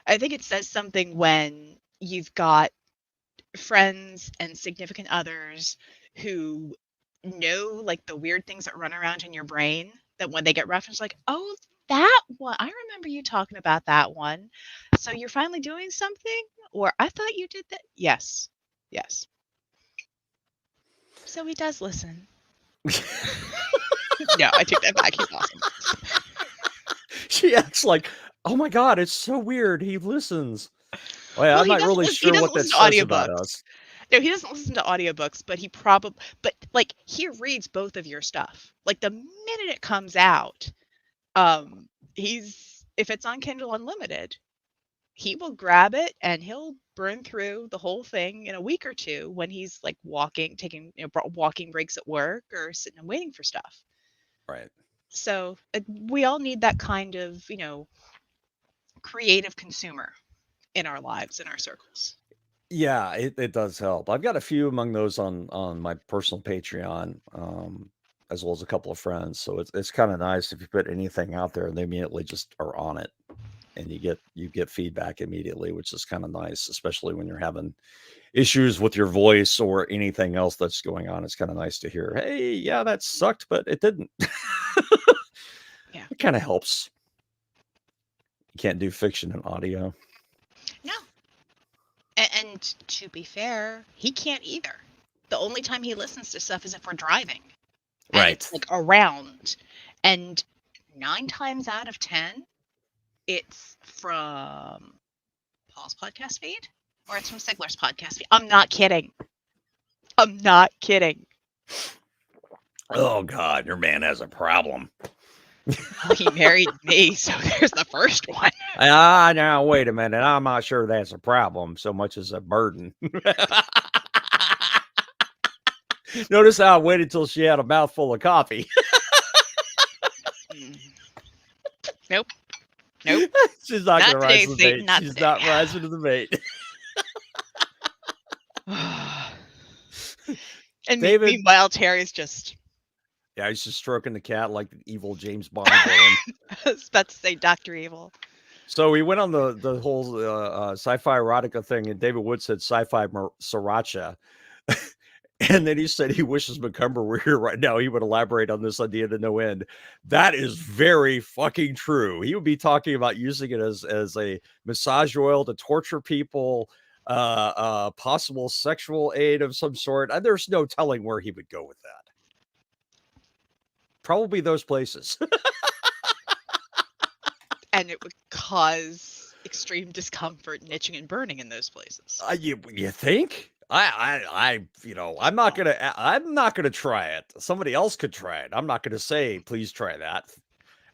I think it says something when you've got friends and significant others who know like the weird things that run around in your brain, that when they get referenced, like, "Oh, that one. I remember you talking about that one. So you're finally doing something? Or I thought you did that." Yes. Yes. So he does listen. No, I take that back. He's awesome. She acts like, "Oh my God, it's so weird. He listens." Well, I'm not really sure what that says about us. No, he doesn't listen to audiobooks, but like he reads both of your stuff. Like the minute it comes out, if it's on Kindle Unlimited, he will grab it and he'll burn through the whole thing in a week or 2 when he's like taking walking breaks at work or sitting and waiting for stuff. Right. So we all need that kind of, creative consumer in our lives, in our circles. Yeah, it does help. I've got a few among those on my personal Patreon, as well as a couple of friends. So it's kind of nice if you put anything out there and they immediately just are on it, and you get feedback immediately, which is kind of nice, especially when you're having issues with your voice or anything else that's going on. It's kind of nice to hear, "Hey, yeah, that sucked, but it didn't." Yeah, it kind of helps. You can't do fiction and audio. No. And to be fair, he can't either. The only time he listens to stuff is if we're driving. And Right. it's like around. And 9 times out of 10, it's from Paul's podcast feed or it's from Sigler's podcast feed. I'm not kidding. I'm not kidding. Oh God, your man has a problem. Well, he married me, so there's the first one. Now wait a minute. I'm not sure that's a problem so much as a burden. Notice how I waited till she had a mouthful of coffee. Nope. She's not going to rise to the Satan, bait. She's not rising to the bait. And David, meanwhile, Terry's just... Yeah, he's just stroking the cat like the evil James Bond villain. I was about to say Dr. Evil. So we went on the whole sci-fi erotica thing, and David Wood said sci-fi sriracha. And then he said he wishes McCumber were here right now. He would elaborate on this idea to no end. That is very fucking true. He would be talking about using it as a massage oil to torture people, possible sexual aid of some sort. There's no telling where he would go with that. Probably those places. And it would cause extreme discomfort and itching and burning in those places. You think? I'm not gonna try it. Somebody else could try it. I'm not gonna say, please try that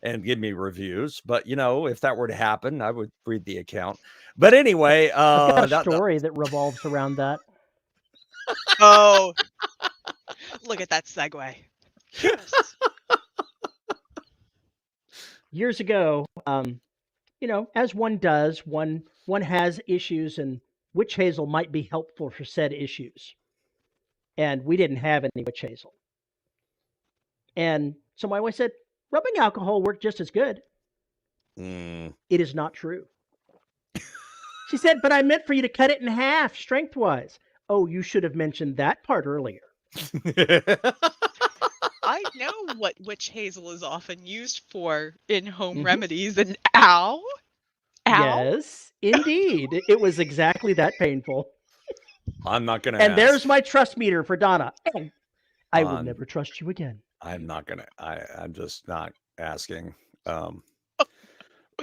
and give me reviews. But if that were to happen, I would read the account. But anyway, I've got a story that revolves around that. Oh, look at that segue. Yes. Years ago, as one does, one has issues, and witch hazel might be helpful for said issues. And we didn't have any witch hazel. And so my wife said, rubbing alcohol worked just as good. It is not true. She said, but I meant for you to cut it in half, strength-wise. Oh, you should have mentioned that part earlier. I know what witch hazel is often used for in home remedies, and ow. Yes, indeed. It was exactly that painful. I'm not going to And there's my trust meter for Donna. I will never trust you again. I'm not going to. I'm just not asking.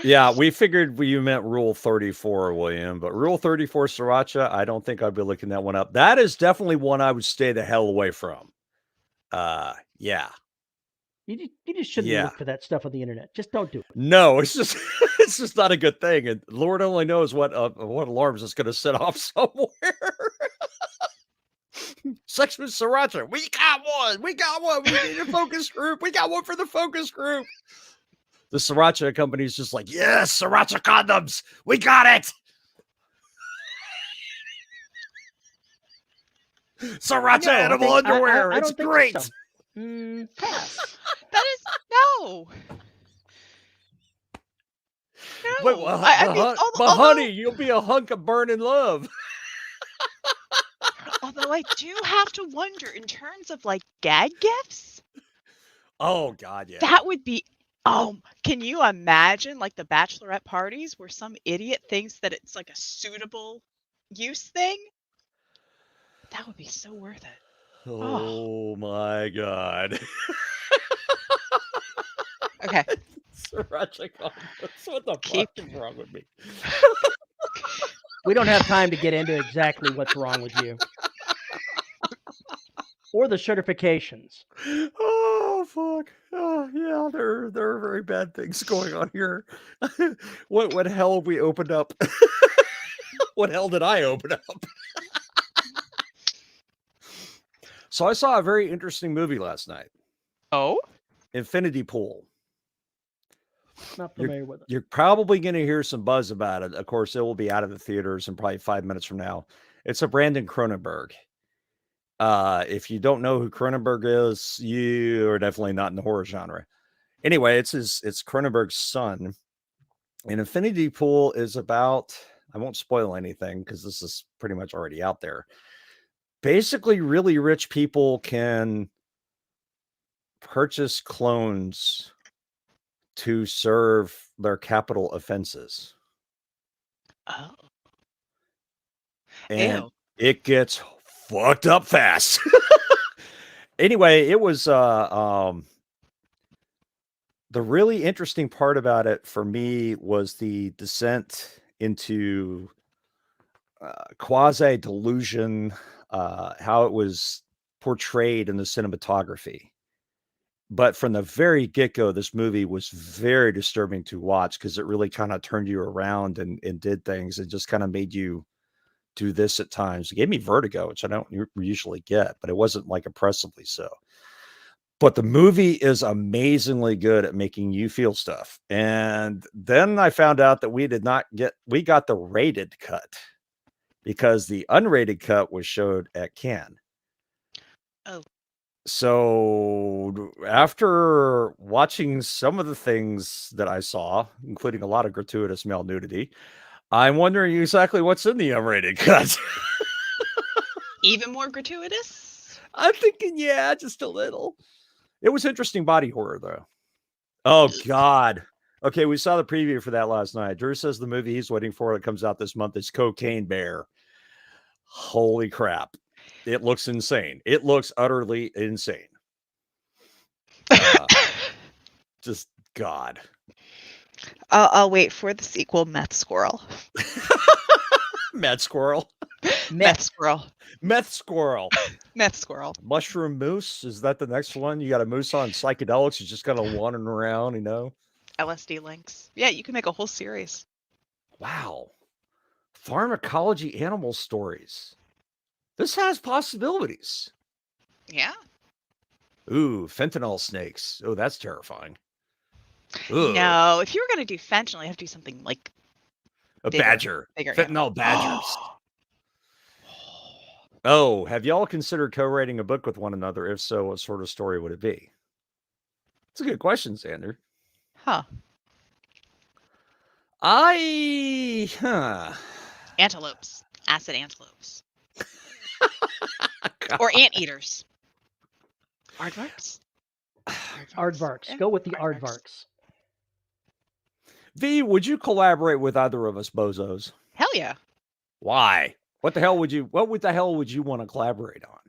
Yeah, we figured you meant Rule 34, William, but Rule 34 Sriracha, I don't think I'd be looking that one up. That is definitely one I would stay the hell away from. Yeah. You just shouldn't Yeah. look for that stuff on the internet. Just don't do it. No, it's just it's just not a good thing, and Lord only knows what alarms it's going to set off somewhere. Sex with Sriracha. We got one. We got one. We need a focus group. We got one for the focus group. The Sriracha company's just like, yes, Sriracha condoms. We got it. Sriracha edible underwear. I It's don't think great. so. Pass. That is no. Wait, No. I mean, but honey, you'll be a hunk of burning love. although I do have to wonder in terms of like gag gifts. Oh God, yeah. That would be. Oh, can you imagine like the bachelorette parties where some idiot thinks that it's like a suitable use thing? That would be so worth it. Oh my God. Okay. Sriracha condoms. What the Keep- fuck is wrong with me? We don't have time to get into exactly what's wrong with you. Or the certifications. Oh fuck! Oh yeah, there are very bad things going on here. What hell have we opened up? What hell did I open up? So I saw a very interesting movie last night. Oh? Infinity Pool. Not familiar with it. You're probably going to hear some buzz about it. Of course, it will be out of the theaters in probably 5 minutes from now. It's a Brandon Cronenberg. If you don't know who Cronenberg is, you are definitely not in the horror genre. Anyway, it's Cronenberg's son. And Infinity Pool is about, I won't spoil anything because this is pretty much already out there. Basically, really rich people can purchase clones to serve their capital offenses. Oh. And Ew. it gets fucked up fast. Anyway, it was the really interesting part about it for me was the descent into quasi delusion, how it was portrayed in the cinematography. But from the very get-go, this movie was very disturbing to watch because it really kind of turned you around and did things. It just kind of made you do this at times. It gave me vertigo, which I don't usually get, but it wasn't like oppressively so. But the movie is amazingly good at making you feel stuff. And then I found out that we got the rated cut because the unrated cut was showed at Cannes. Oh. So after watching some of the things that I saw, including a lot of gratuitous male nudity, I'm wondering exactly what's in the unrated cut. Even more gratuitous? I'm thinking, yeah, just a little. It was interesting body horror, though. Oh, God. Okay, we saw the preview for that last night. Drew says the movie he's waiting for that comes out this month is Cocaine Bear. Holy crap. It looks insane. It looks utterly insane. Just God. I'll wait for the sequel, Meth Squirrel. Meth Squirrel. Meth Squirrel. Meth Squirrel. Meth Squirrel. Mushroom Moose. Is that the next one? You got a moose on psychedelics. He's just kind of wandering around, LSD links. Yeah, you can make a whole series. Wow. Pharmacology animal stories. This has possibilities. Yeah. Ooh, fentanyl snakes. Oh, that's terrifying. Ooh. No, if you were going to do fentanyl, you have to do something like a bigger, badger. bigger Fentanyl badgers. Oh, have y'all considered co-writing a book with one another? If so, what sort of story would it be? It's a good question, Xander. Huh. Antelopes. Acid antelopes. Or anteaters. Aardvarks? Aardvarks. Go with the aardvarks. V, would you collaborate with either of us bozos? Hell yeah. Why? What the hell would you want to collaborate on?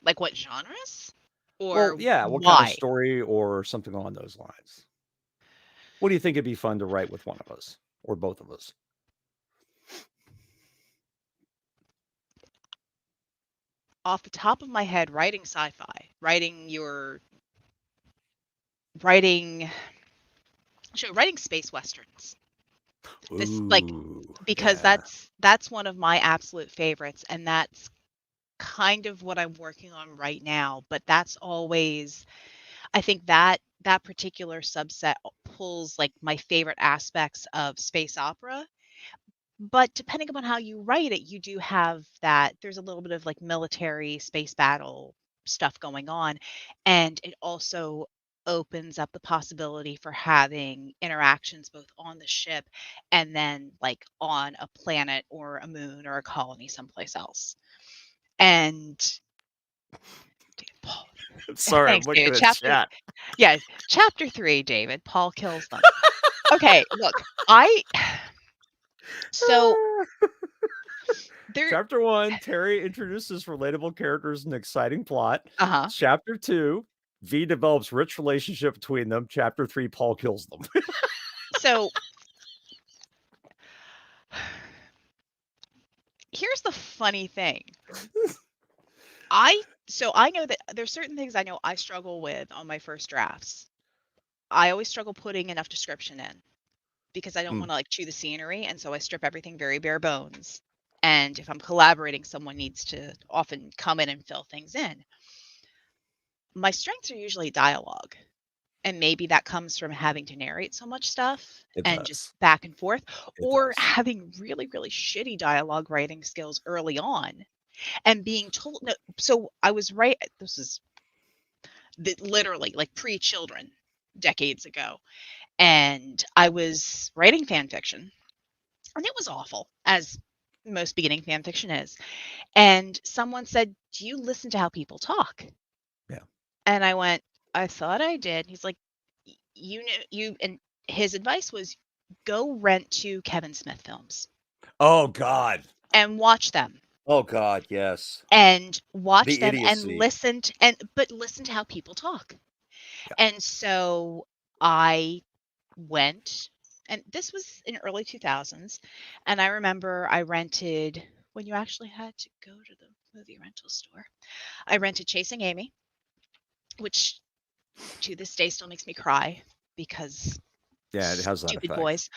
Like what genres? Or Well, yeah, what kind of story or something along those lines? What do you think it'd be fun to write with one of us or both of us? Off the top of my head, writing sci-fi, writing your writing space westerns. This because that's one of my absolute favorites, and that's kind of what I'm working on right now. But that's always, I think that particular subset pulls like my favorite aspects of space opera. But depending upon how you write it, you do have that there's a little bit of like military space battle stuff going on. And it also opens up the possibility for having interactions both on the ship and then like on a planet or a moon or a colony someplace else. And Paul, sorry, thanks, I'm looking David. at chat. Yeah, chapter 3, David. Paul kills them. Okay, look, so Chapter 1, Terry introduces relatable characters and exciting plot. Uh-huh. Chapter 2, V develops rich relationship between them. Chapter 3, Paul kills them. So here's the funny thing. I know that there's certain things I know I struggle with on my first drafts. I always struggle putting enough description in because I don't want to like chew the scenery, and so I strip everything very bare bones. And if I'm collaborating, someone needs to often come in and fill things in. My strengths are usually dialogue. And maybe that comes from having to narrate so much stuff just back and forth, or having really, really shitty dialogue writing skills early on and being told. No, so I was right. This is literally like pre-children decades ago. And I was writing fan fiction, and it was awful, as most beginning fan fiction is. And someone said, "Do you listen to how people talk?" Yeah. And I went, "I thought I did." He's like, and his advice was, go rent 2 Kevin Smith films. Oh God. And watch them. Oh God, yes. And watch them idiocy. and listen to how people talk. Yeah. And so I went, and this was in early 2000s, and I remember I rented, when you actually had to go to the movie rental store, I rented Chasing Amy, which to this day still makes me cry because it has that stupid effect. Boys.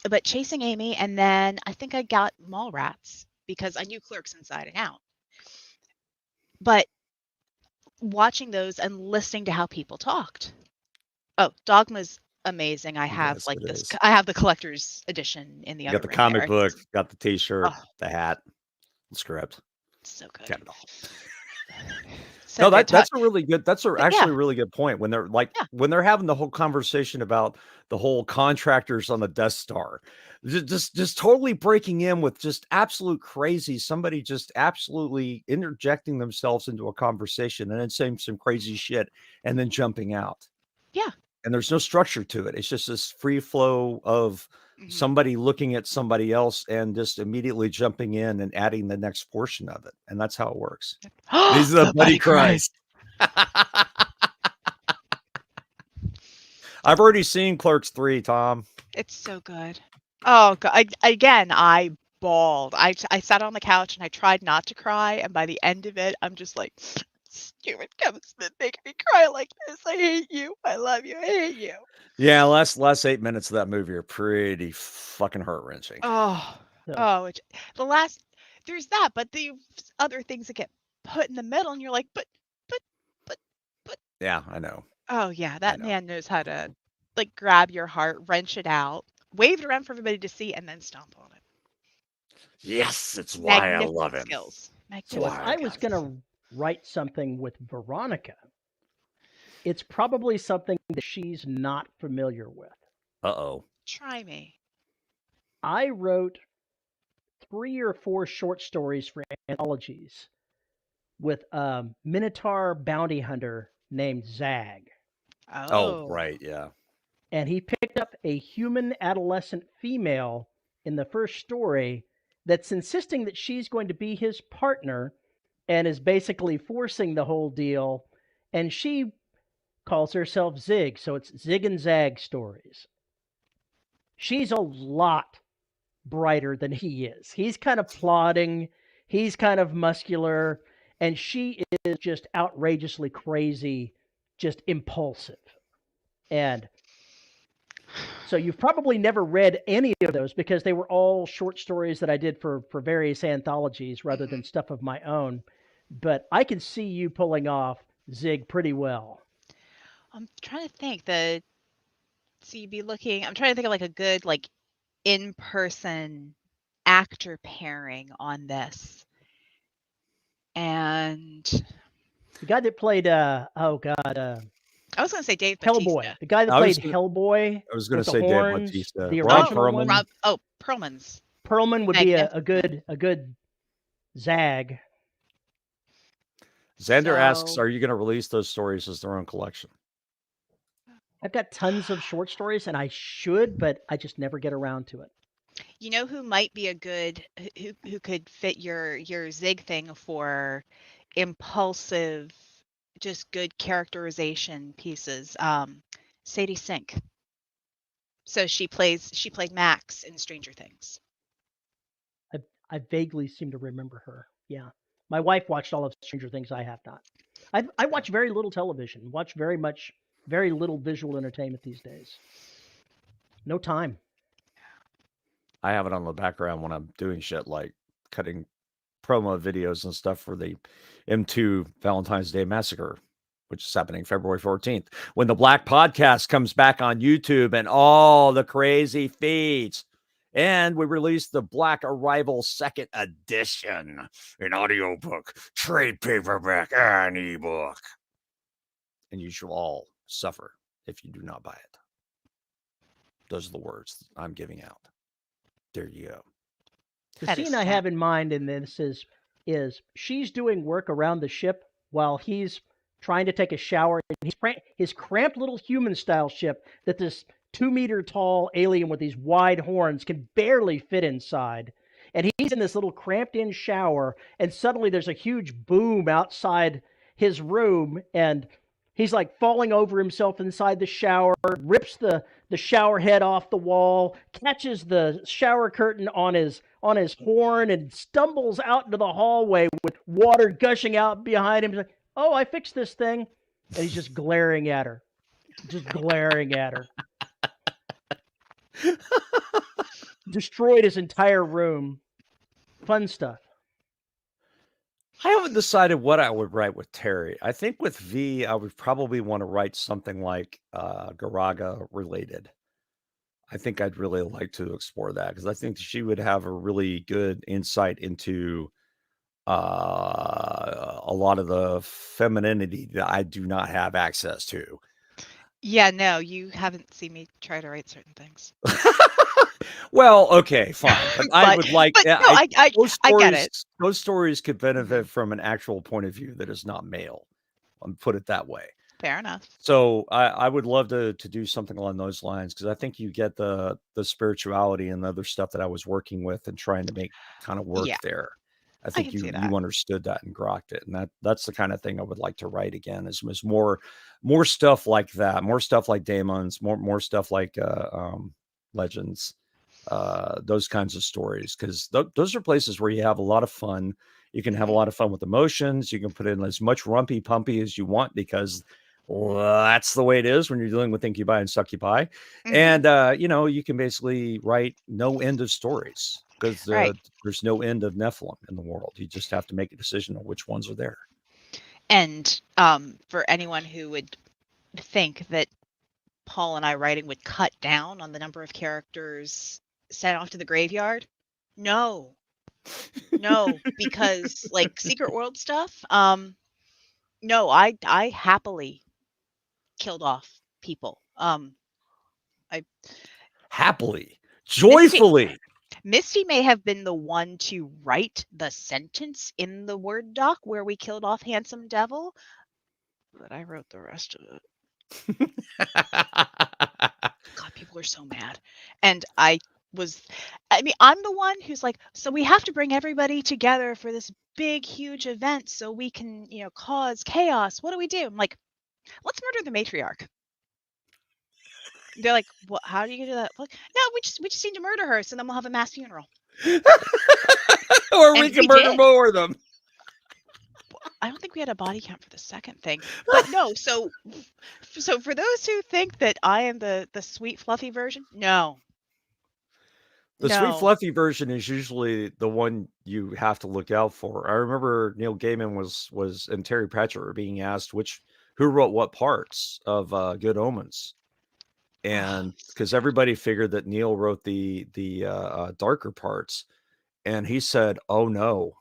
But Chasing Amy, and then I think I got Mallrats because I knew Clerks inside and out. But watching those and listening to how people talked. Oh, Dogma's amazing. I have I have the collector's edition in the other room. Got the comic book, got the T-shirt, the hat, the script. So good. Got it all. So no, that's a really good. That's actually a really good point. When they're when they're having the whole conversation about the whole contractors on the Death Star, just totally breaking in with just absolute crazy. Somebody just absolutely interjecting themselves into a conversation and then saying some crazy shit and then jumping out. Yeah. And there's no structure to it. It's just this free flow of somebody looking at somebody else and just immediately jumping in and adding the next portion of it. And that's how it works. These are the buddy cries. I've already seen Clerks 3, Tom. It's so good. Oh, God. I bawled. I sat on the couch and I tried not to cry. And by the end of it, I'm just like, stupid Kevin Smith making me cry like this. I hate you. I love you. I hate you. Yeah, last 8 minutes of that movie are pretty fucking heart-wrenching. There's that, but the other things that get put in the middle, and you're like, but. Yeah, I know. Oh yeah, that man knows how to like grab your heart, wrench it out, wave it around for everybody to see, and then stomp on it. Yes, it's why I love him. Skills. So if I was going to write something with Veronica, it's probably something that she's not familiar with. Uh-oh. Try me. I wrote 3 or 4 short stories for anthologies with a Minotaur bounty hunter named Zag. Oh, right, yeah. And he picked up a human adolescent female in the first story that's insisting that she's going to be his partner and is basically forcing the whole deal. And she calls herself Zig, so it's Zig and Zag stories. She's a lot brighter than he is. He's kind of plodding, he's kind of muscular, and she is just outrageously crazy just impulsive. And so you've probably never read any of those because they were all short stories that I did for various anthologies rather than stuff of my own. But I can see you pulling off Zig pretty well. I'm trying to think so you'd be looking, I'm trying to think of like a good like in-person actor pairing on this. And the guy that played I was going to say Dave Hellboy. Bautista. The guy that played Hellboy. I was going with to the say horns, Dave Bautista. the Rob original Perlman. one. Perlman's. Perlman would be a good Zag. Xander asks, are you going to release those stories as their own collection? I've got tons of short stories, and I should, but I just never get around to it. You know who might be a good, who could fit your Zig thing for impulsive, just good characterization pieces? Sadie Sink. So she played Max in Stranger Things. I vaguely seem to remember her. Yeah. My wife watched all of Stranger Things. I have not. I watch very little television, watch very little visual entertainment these days. No time. I have it on the background when I'm doing shit like cutting promo videos and stuff for the M2 Valentine's Day Massacre, which is happening February 14th. When the Black Podcast comes back on YouTube and all the crazy feeds. And we released the Black Arrival second edition, an audiobook, trade paperback, and ebook. And you shall all suffer if you do not buy it. Those are the words I'm giving out. There you go. The scene I have in mind in this is she's doing work around the ship while he's trying to take a shower in his cramped little human-style ship that this 2-meter tall alien with these wide horns can barely fit inside. And he's in this little cramped-in shower, and suddenly there's a huge boom outside his room, and he's like falling over himself inside the shower, rips the shower head off the wall, catches the shower curtain on his horn, and stumbles out into the hallway with water gushing out behind him. He's like, oh, I fixed this thing. And he's just glaring at her. Destroyed his entire room. Fun stuff. I haven't decided what I would write with Terry. I think with V, I would probably want to write something like Garaga related. I think I'd really like to explore that because I think she would have a really good insight into a lot of the femininity that I do not have access to. Yeah, no, you haven't seen me try to write certain things. Well, okay, fine. But I would like I get it. Those stories could benefit from an actual point of view that is not male. Put it that way. Fair enough. So I would love to do something along those lines because I think you get the spirituality and the other stuff that I was working with and trying to make kind of work there. I think you understood that and grokked it, and that's the kind of thing I would like to write again. Is more stuff like that, more stuff like Daemons, more stuff like Legends, those kinds of stories, because those are places where you have a lot of fun. You can have a lot of fun with emotions. You can put in as much rumpy pumpy as you want because that's the way it is when you're dealing with incubi and succubi. And you can basically write no end of stories because there's no end of Nephilim in the world. You just have to make a decision on which ones are there. And for anyone who would think that Paul and I writing would cut down on the number of characters sent off to the graveyard, no, because like Secret World stuff, no, I happily killed off people. I happily, joyfully. Misty may have been the one to write the sentence in the Word doc where we killed off Handsome Devil, but I wrote the rest of it. God, people are so mad. And I'm the one who's like, so we have to bring everybody together for this big, huge event so we can, cause chaos. What do we do? I'm like, let's murder the matriarch. They're like, "What? How do you do that?" Like, no, we just need to murder her, so then we'll have a mass funeral. Or we can murder more of them. I don't think we had a body count for the second thing. But no, so for those who think that I am the sweet fluffy version, no. The sweet No. fluffy version is usually the one you have to look out for. I remember Neil Gaiman was and Terry Pratchett were being asked who wrote what parts of Good Omens, and because everybody figured that Neil wrote the darker parts, and he said, "Oh no,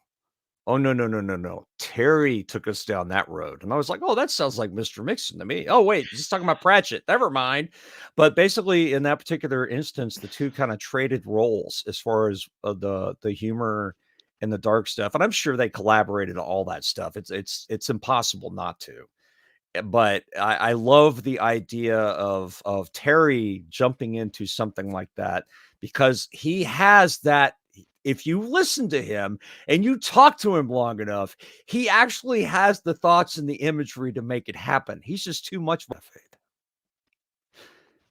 no. Terry took us down that road." And I was like, "Oh, that sounds like Mr. Mixon to me." Oh, wait, he's talking about Pratchett. Never mind. But basically, in that particular instance, the two kind of traded roles as far as the humor and the dark stuff. And I'm sure they collaborated on all that stuff. It's impossible not to. But I love the idea of Terry jumping into something like that, because he has that. If you listen to him and you talk to him long enough, he actually has the thoughts and the imagery to make it happen. He's just too much of faith.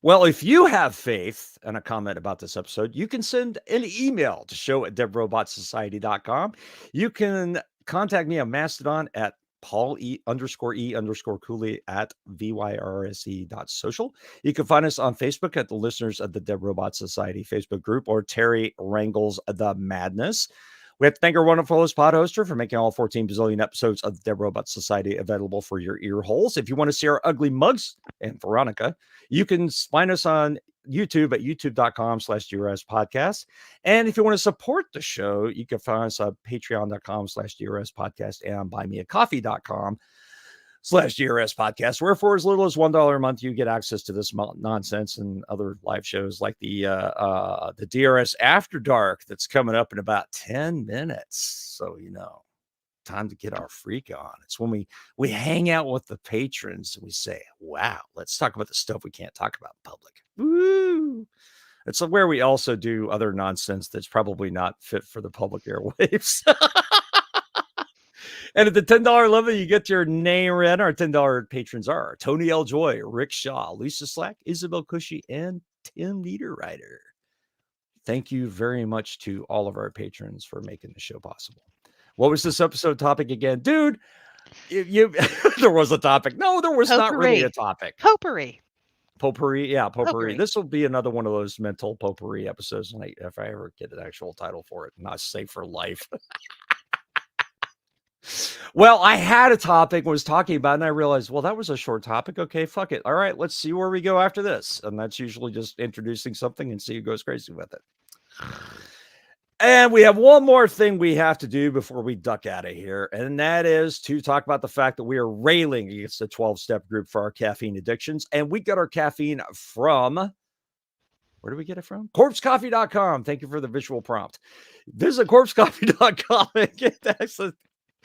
Well, if you have faith and a comment about this episode, you can send an email to show@deadrobotsociety.com. You can contact me on Mastodon at Paul_E_Cooley at VYRSE.social. You can find us on Facebook at the Listeners of the Dead Robot Society Facebook group, or Terry Wrangles the Madness. We have to thank our wonderful host, pod hoster, for making all 14 bazillion episodes of the Dead Robot Society available for your ear holes. If you want to see our ugly mugs and Veronica, you can find us on YouTube at youtube.com/DRS podcast. And if you want to support the show, you can find us on patreon.com/DRS podcast and buymeacoffee.com/DRS podcast, where for as little as $1 a month, you get access to this nonsense and other live shows like the DRS After Dark that's coming up in about 10 minutes. So, time to get our freak on. It's when we hang out with the patrons and we say, wow, let's talk about the stuff we can't talk about in public. Woo! It's where we also do other nonsense that's probably not fit for the public airwaves. And at the $10 level, you get your name read. Our $10 patrons are Tony L. Joy, Rick Shaw, Lisa Slack, Isabel Cushy, and Tim Niederreiter. Thank you very much to all of our patrons for making the show possible. What was this episode topic again? Dude, there was a topic. No, there was not really a topic. Potpourri. Potpourri. Yeah, potpourri. This will be another one of those mental potpourri episodes if I ever get an actual title for it. Not safe for life. Well, I had a topic, was talking about it, and I realized, well, that was a short topic. Okay, fuck it. All right, let's see where we go after this. And that's usually just introducing something and see who goes crazy with it. And we have one more thing we have to do before we duck out of here, and that is to talk about the fact that we are railing against the 12-step group for our caffeine addictions. And we get our caffeine from, where do we get it from? CorpseCoffee.com. Thank you for the visual prompt. Visit CorpseCoffee.com and get access.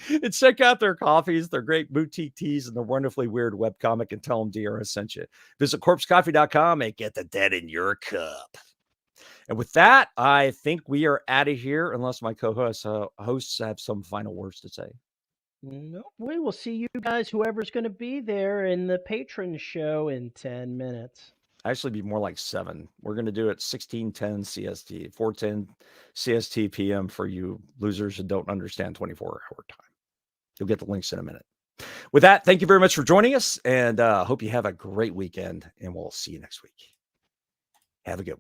And check out their coffees, their great boutique teas, and their wonderfully weird webcomic, and tell them DRS sent you. Visit CorpseCoffee.com and get the dead in your cup. And with that, I think we are out of here, unless my co-hosts have some final words to say. No, we will see you guys, whoever's going to be there, in the patron show in 10 minutes. Actually, be more like 7. We're going to do it 16:10 CST, 4:10 CST PM for you losers who don't understand 24-hour time. You'll get the links in a minute. With that, thank you very much for joining us, and hope you have a great weekend, and we'll see you next week. Have a good one.